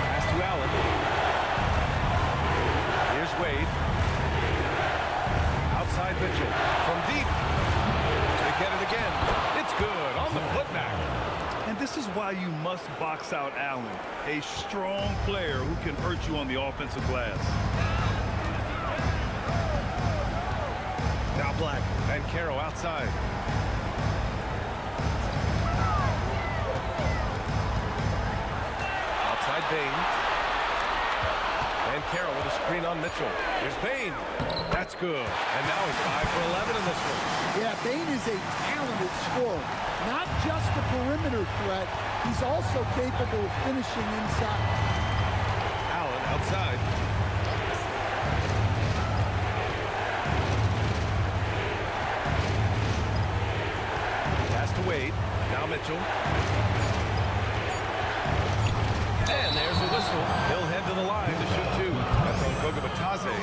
Pass to Allen. Here's Wade. Outside Mitchell. From deep. They get it again. It's good on the putback. And this is why you must box out Allen, a strong player who can hurt you on the offensive glass. Now Black. Banchero outside. Outside Bain. Banchero with a screen on Mitchell. Here's Bain. That's good. And now he's 5 for 11 in this one. Yeah, Bain is a talented scorer. Not just a perimeter threat, he's also capable of finishing inside. Allen outside. Pass to Wade. Now Mitchell. And there's the whistle. He'll head to the line to shoot 2. That's on Goga Batase.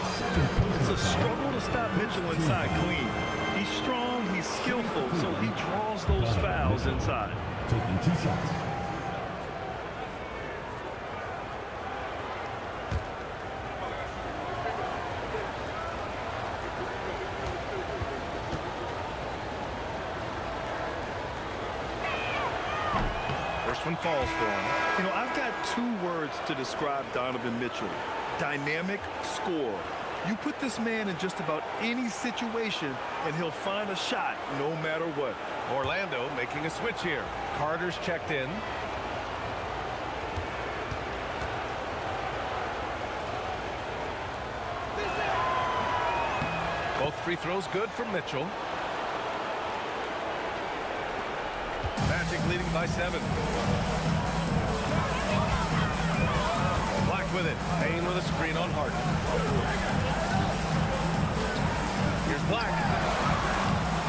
It's a struggle to stop Mitchell inside clean. He's strong, he's skillful, so he draws those fouls inside. Taking 2 shots. one falls for him. You know, I've got 2 words to describe Donovan Mitchell. Dynamic scorer. You put this man in just about any situation, and he'll find a shot no matter what. Orlando making a switch here. Carter's checked in. Both free throws good for Mitchell. Magic leading by 7. Black with it. Payne with a screen on Harden. Here's Black.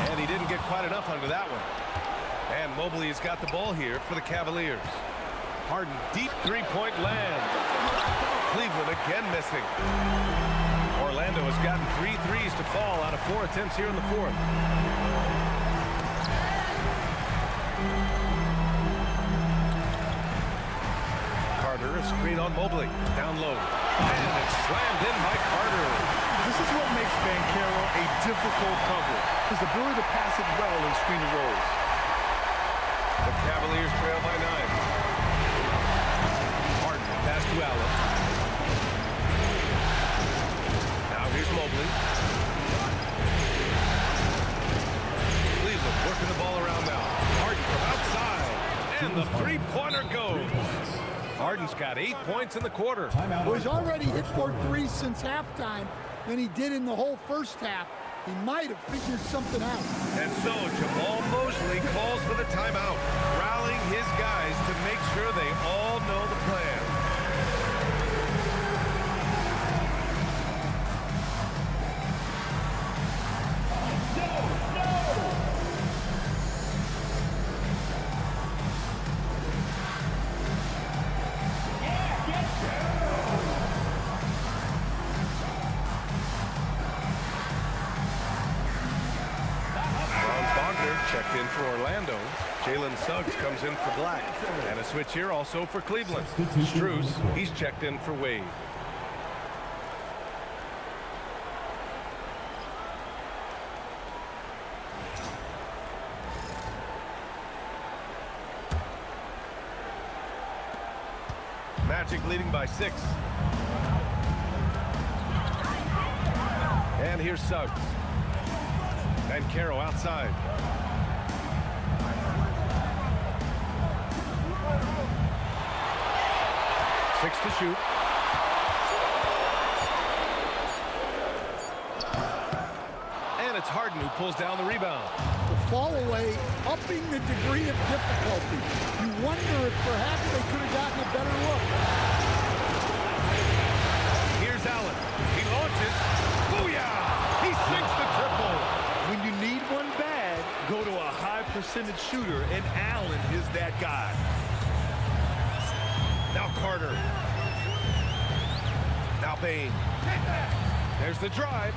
And he didn't get quite enough under that one. And Mobley has got the ball here for the Cavaliers. Harden, deep three-point land. Cleveland again missing. Orlando has gotten 3 threes to fall out of 4 attempts here in the 4th. Carter, a screen on Mobley. Down low. And it's slammed in by Carter. This is what makes Banchero a difficult cover. His ability to pass it well in screen and rolls. The Cavaliers trail by 9. Harden, pass to Allen. Now here's Mobley. Cleveland working the ball around now. Harden from outside. And the three-pointer goes. Harden's got 8 points in the quarter. Well, he's already hit 4 threes since halftime than he did in the whole first half. He might have figured something out. And so Jamal Mosley calls for the timeout, rallying his guys to make sure they all know the plan. Checked in for Orlando. Jalen Suggs comes in for Black. And a switch here also for Cleveland. Strus, he's checked in for Wade. Magic leading by 6. And here's Suggs. Banchero outside. 6 to shoot. And it's Harden who pulls down the rebound. The fall away, upping the degree of difficulty. You wonder if perhaps they could have gotten a better look. Here's Allen. He launches. Booyah! He sinks the triple. When you need one bad, go to a high percentage shooter, and Allen is that guy. Now Carter. Now Payne. There's the drive.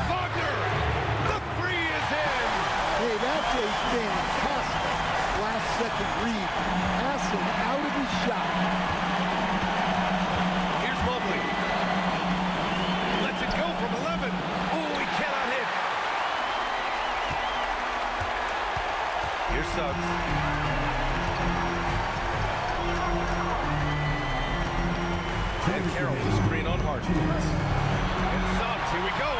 Wagner! The 3 is in! Hey, that's a fantastic last-second read. Passing out of his shot. Here's Mobley. Lets it go from 11. Oh, he cannot hit. Here's Suggs. And Carroll, the screen on Harden. And Suggs, here we go.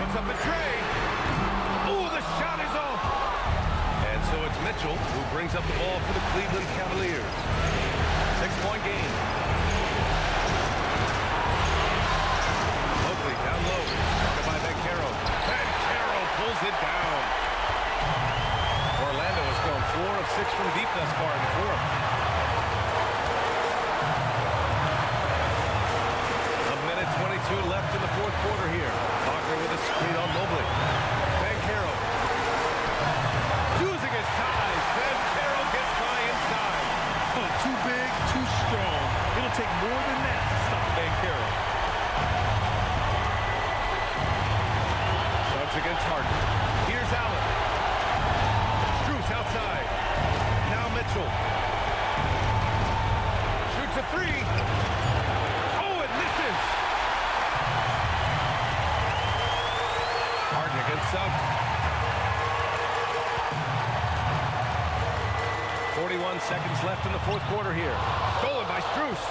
Puts up the tray. Oh, the shot is off. And so it's Mitchell who brings up the ball for the Cleveland Cavaliers. 6-point game. Mobley down low. Covered by Banchero. Banchero pulls it down. Orlando has gone 4 of 6 from deep thus far in the 4th. A minute 22 left in the 4th quarter here. Wagner with a screen on Mobley. Banchero. Using his size. Banchero gets by inside. Oh, too big, too strong. It'll take more than that to stop Banchero. Suggs against Harden. Here's Allen. Outside. Now Mitchell. Shoots a 3. Oh, it misses. Harden against Suggs. 41 seconds left in the fourth quarter here. Stolen by Strus.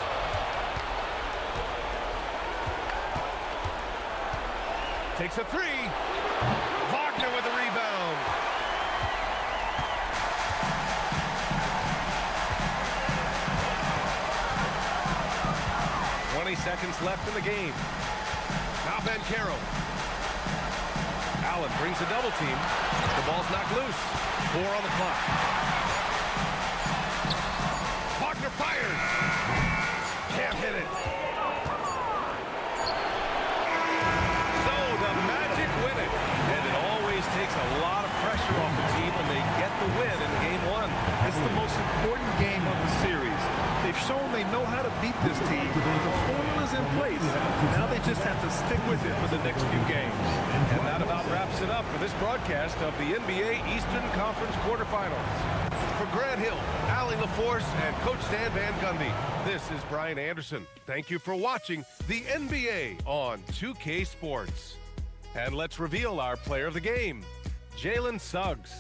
Takes a three. Wagner with the rebound. Seconds left in the game. Now Banchero. Allen brings a double team. The ball's knocked loose. 4 on the clock. Wagner fires. Can't hit it. So the Magic win it. And it always takes a lot of pressure off the team when they get the win in game 1. It's the most important game of the series. They've shown they know how to beat this team. The formula's in place. Now they just have to stick with it for the next few games. And that about wraps it up for this broadcast of the NBA Eastern Conference quarterfinals. For Grant Hill, Allie LaForce, and Coach Stan Van Gundy, this is Brian Anderson. Thank you for watching the NBA on 2K Sports. And let's reveal our player of the game, Jalen Suggs.